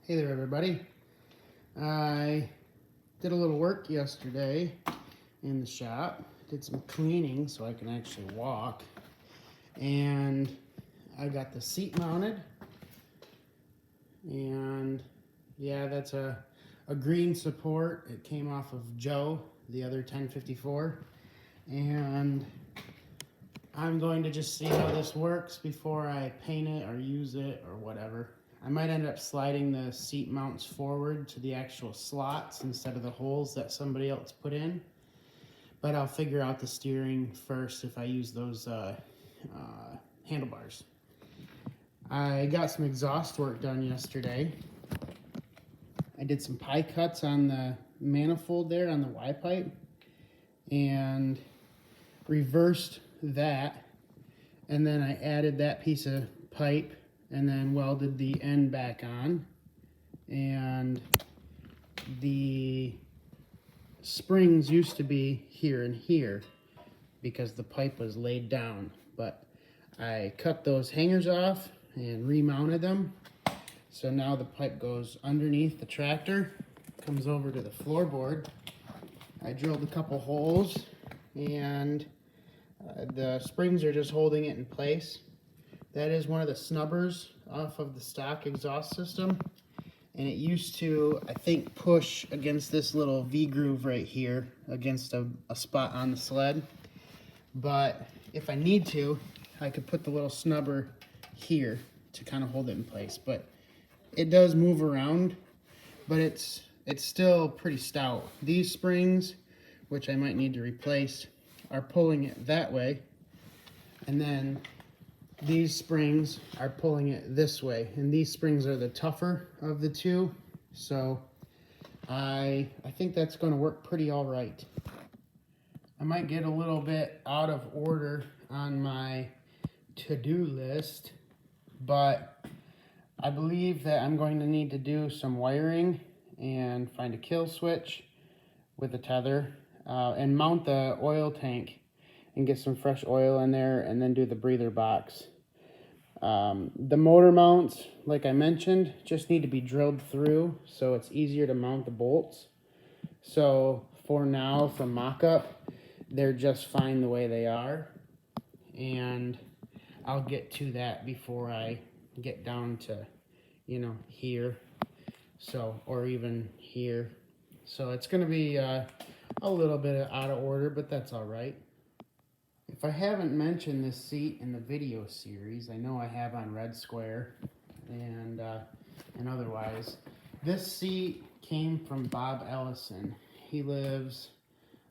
Hey there, everybody. I did a little work yesterday in the shop. Did some cleaning so I can actually walk. And I got the seat mounted. And yeah, that's a green support. It came off of Joe, the other 1054. And I'm going to just see how this works before I paint it or use it or whatever. I might end up sliding the seat mounts forward to the actual slots instead of the holes that somebody else put in. But I'll figure out the steering first if I use those handlebars. I got some exhaust work done yesterday. I did some pie cuts on the manifold there on the Y pipe and reversed that, and then I added that piece of pipe and then welded the end back on, and the springs used to be here and here because the pipe was laid down, but I cut those hangers off and remounted them, so now the pipe goes underneath the tractor, comes over to the floorboard. I drilled a couple holes and the springs are just holding it in place. That is one of the snubbers off of the stock exhaust system. And it used to, I think, push against this little V-groove right here against a spot on the sled. But if I need to, I could put the little snubber here to kind of hold it in place. But it does move around, but it's still pretty stout. These springs, which I might need to replace, are pulling it that way, and then these springs are pulling it this way, and these springs are the tougher of the two, so I think that's going to work pretty all right. I might get a little bit out of order on my to-do list, but I believe that I'm going to need to do some wiring and find a kill switch with a tether, and mount the oil tank and get some fresh oil in there, and then do the breather box. The motor mounts, like I mentioned, just need to be drilled through so it's easier to mount the bolts. So for now, for mock-up, they're just fine the way they are, and I'll get to that before I get down to, here, so, or even here. So it's going to be a little bit out of order, but that's all right. If I haven't mentioned this seat in the video series, I know I have on Red Square and otherwise. This seat came from Bob Ellison. He lives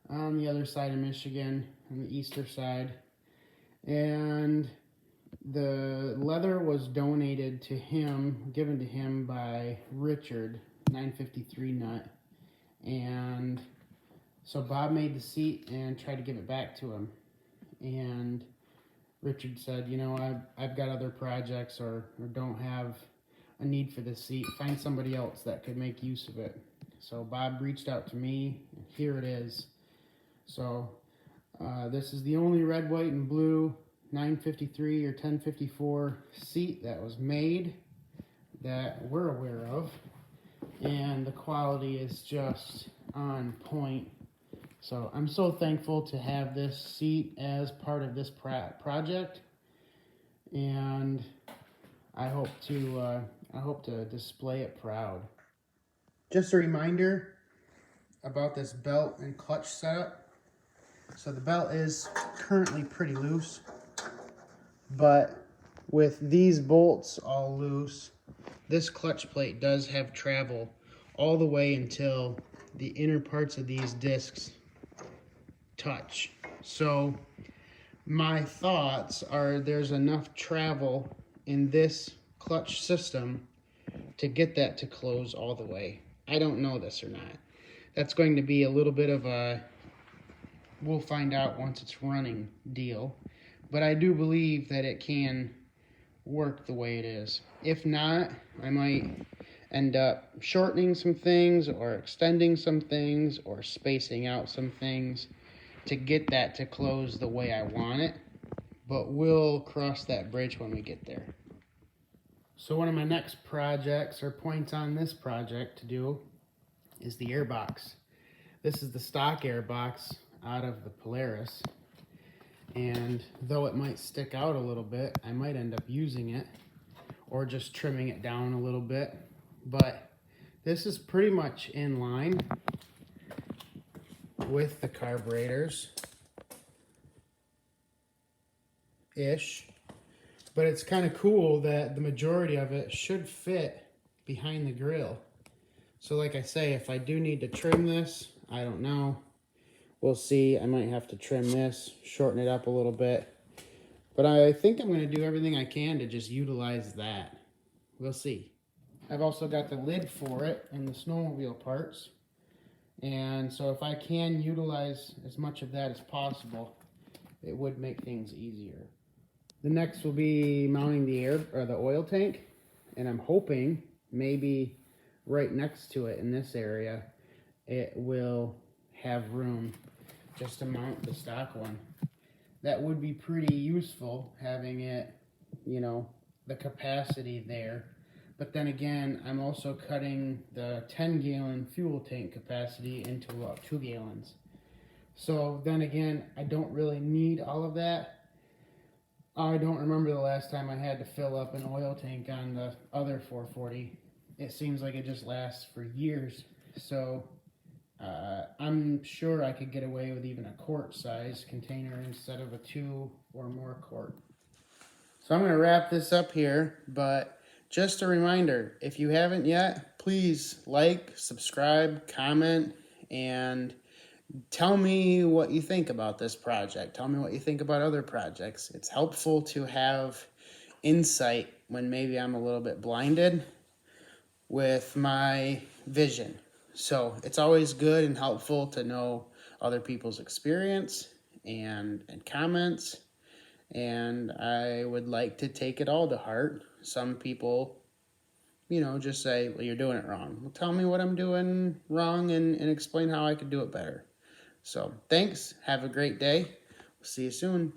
on the other side of Michigan, on the eastern side, and the leather was donated to him, given to him by Richard, 953 nut. And so Bob made the seat and tried to give it back to him. And Richard said, I've got other projects or don't have a need for this seat. Find somebody else that could make use of it. So Bob reached out to me, and here it is. So this is the only red, white, and blue 953 or 1054 seat that was made that we're aware of. And the quality is just on point. So I'm so thankful to have this seat as part of this project, and I hope to display it proud. Just a reminder about this belt and clutch setup. So the belt is currently pretty loose, but with these bolts all loose, this clutch plate does have travel all the way until the inner parts of these discs touch. So my thoughts are there's enough travel in this clutch system to get that to close all the way. I don't know this or not. That's going to be a little bit of a we'll find out once it's running deal, but I do believe that it can work the way it is. If not, I might end up shortening some things or extending some things or spacing out some things to get that to close the way I want it, but we'll cross that bridge when we get there. So one of my next projects or points on this project to do is the airbox. This is the stock airbox out of the Polaris. And though it might stick out a little bit, I might end up using it or just trimming it down a little bit. But this is pretty much in line with the carburetors ish. But it's kind of cool that the majority of it should fit behind the grill. So like I say, if I do need to trim this, I don't know. We'll see. I might have to trim this, shorten it up a little bit. But I think I'm going to do everything I can to just utilize that. We'll see. I've also got the lid for it and the snowmobile parts. And so if I can utilize as much of that as possible, it would make things easier. The next will be mounting the oil tank, and I'm hoping maybe right next to it in this area, it will have room just to mount the stock one. That would be pretty useful, having it, you know, the capacity there. But then again, I'm also cutting the 10-gallon fuel tank capacity into about 2 gallons. So then again, I don't really need all of that. I don't remember the last time I had to fill up an oil tank on the other 440. It seems like it just lasts for years. So I'm sure I could get away with even a quart size container instead of a 2 or more quart. So I'm going to wrap this up here, but just a reminder, if you haven't yet, please like, subscribe, comment, and tell me what you think about this project. Tell me what you think about other projects. It's helpful to have insight when maybe I'm a little bit blinded with my vision. So it's always good and helpful to know other people's experience and comments. And I would like to take it all to heart. Some people, you know, just say, well, you're doing it wrong. Well, tell me what I'm doing wrong and explain how I could do it better. So thanks. Have a great day. We'll see you soon.